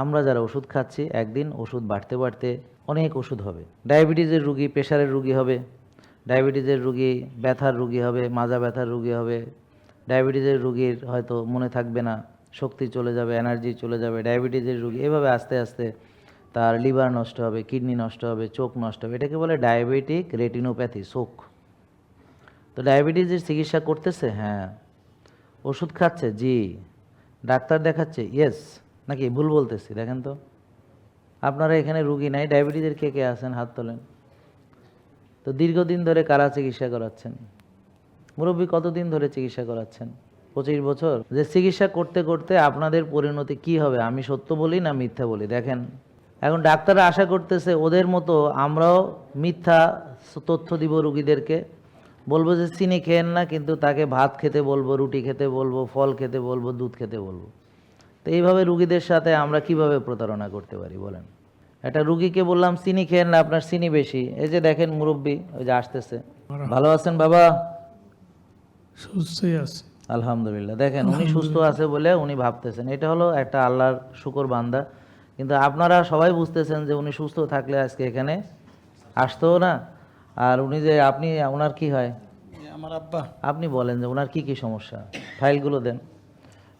আমরা যারা ওষুধ খাচ্ছি একদিন ওষুধ বাড়তে বাড়তে অনেক ওষুধ হবে। ডায়াবেটিসের রুগী প্রেশারের রুগী হবে, ডায়াবেটিসের রুগী ব্যথার রুগী হবে, মাজা ব্যথার রুগী হবে। ডায়াবেটিসের রুগীর হয়তো মনে থাকবে না, শক্তি চলে যাবে, এনার্জি চলে যাবে। ডায়াবেটিসের রুগী এভাবে আস্তে আস্তে তার লিভার নষ্ট হবে, কিডনি নষ্ট হবে, চোখ নষ্ট হবে। এটাকে বলে ডায়াবেটিক রেটিনোপ্যাথি, চোখ। তো ডায়াবেটিসের চিকিৎসা করতেছে, হ্যাঁ। ওষুধ খাচ্ছে, জি। ডাক্তার দেখাচ্ছে, ইয়েস। নাকি ভুল বলতেছি? দেখেন তো, আপনারা এখানে রুগী নাই, ডায়াবেটিসের কে কে আছেন? হাত তোলেন। তো দীর্ঘদিন ধরে কারা চিকিৎসা করাচ্ছেন? মুরব্বী কতদিন ধরে চিকিৎসা করাচ্ছেন? 25 বছর। যে চিকিৎসা করতে করতে আপনাদের পরিণতি কি হবে? আমি সত্য বলি না মিথ্যা বলি? দেখেন, এখন ডাক্তাররা আশা করতেছে ওদের মতো আমরাও মিথ্যা তথ্য দিব রুগীদেরকে, বলবো যে চিনি খেয়েন না, কিন্তু তাকে ভাত খেতে বলবো, রুটি খেতে বলবো, ফল খেতে বলবো, দুধ খেতে বলবো। তো এইভাবে রুগীদের সাথে আমরা কিভাবে প্রতারণা করতে পারি বলেন? একটা রুগীকে বললাম চিনি খেয়েন না, আপনার চিনি বেশি। এই যে দেখেন মুরব্বী ওই যে আসতেছে। ভালো আছেন বাবা? সুস্থই আছে আলহামদুলিল্লাহ। দেখেন উনি সুস্থ আছে বলে উনি ভাবতেছেন, এটা হলো একটা আল্লাহর শুকর বান্দা। কিন্তু আপনারা সবাই বুঝতেছেন যে উনি সুস্থ থাকলে আজকে এখানে আসতো না। আর উনি যে আপনি, ওনার কি হয়? আমার আব্বা। আপনি বলেন যে ওনার কি কি সমস্যা, ফাইলগুলো দেন।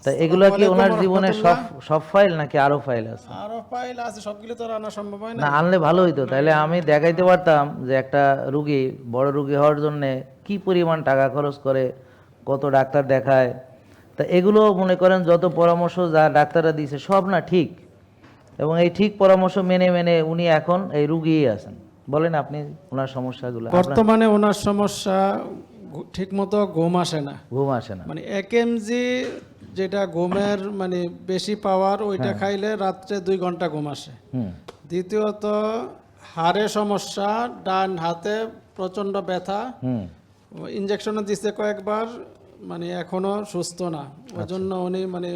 তা এগুলো কি ওনার জীবনের সব ফাইল নাকি আরো ফাইল আছে? আরো ফাইল আছে, সবগুলো তো আর আনা সম্ভব হয় না। না, আনলে ভালো হইতো, তাহলে আমি দেখাইতে পারতাম যে একটা রুগী বড় রুগী হওয়ার জন্য কি পরিমাণ টাকা খরচ করে, কত ডাক্তার দেখায়। তা এগুলো মনে করেন যত পরামর্শ যা ডাক্তাররা দিয়েছে সব না ঠিক, এবং এই ঠিক পরামর্শ মেনে মেনে উনি এখন এই রুগীই আছেন। বলেন আপনি ওনার সমস্যাগুলো। বর্তমানে ওনার সমস্যা ঠিক মতো ঘুম আসে না। ঘুম আসে না, মানে 1 mg যেটা ঘুমের মানে বেশি পাওয়ার, ওইটা খাইলে রাত্রে 2 ঘন্টা ঘুম আসে। দ্বিতীয়ত হাড়ে সমস্যা, ডান হাতে প্রচন্ড ব্যথা, ইনজেকশনও দিচ্ছে কয়েকবার, মানে এখনো সুস্থ না। ওই জন্য উনি মানে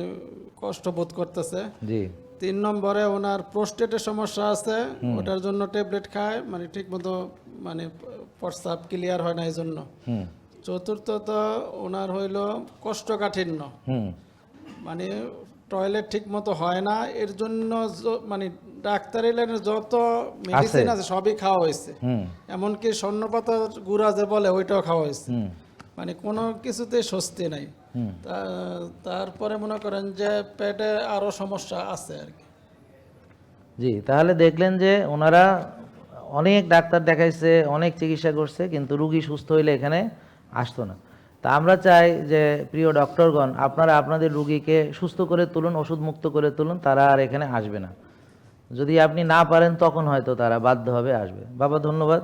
কষ্ট বোধ করতেছে। জি। 3 নম্বরে ওনার প্রোস্টেটের সমস্যা আছে, ওটার জন্য ট্যাবলেট খায়, মানে ঠিক মতো মানে প্রস্রাব ক্লিয়ার হয় না এই জন্য। চতুর্থত ওনার হইল কোষ্ঠকাঠিন্য, মানে টয়লেট ঠিক মতো হয় না। এর জন্য মানে ডাক্তার এলেন যত মেডিসিন আছে সবই খাওয়া হয়েছে, এমনকি স্বর্ণপাতা গুঁড়া যে বলে ওইটাও খাওয়া হয়েছে, মানে কোনো কিছুতে স্বস্তি নাই। তারপরে মনে করেন যে পেটে আরো সমস্যা আছে আর কি। জি, তাহলে দেখলেন যে ওনারা অনেক ডাক্তার দেখাইছে, অনেক চিকিৎসা করছে, কিন্তু রুগী সুস্থ হইলে এখানে আসতো না। তা আমরা চাই যে প্রিয় ডক্টরগণ, আপনারা আপনাদের রুগীকে সুস্থ করে তুলুন, ওষুধ মুক্ত করে তুলুন, তারা আর এখানে আসবে না। যদি আপনি না পারেন তখন হয়তো তারা বাধ্য হবে আসবে। বাবা ধন্যবাদ।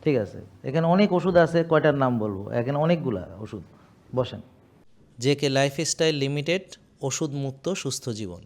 ঠিক আছে, এখানে অনেক ওষুধ আছে, কয়টার নাম বলবো? এখানে অনেকগুলা ওষুধ। বসেন। জেকে লাইফস্টাইল লিমিটেড, ওষুধ মুক্ত সুস্থ জীবন।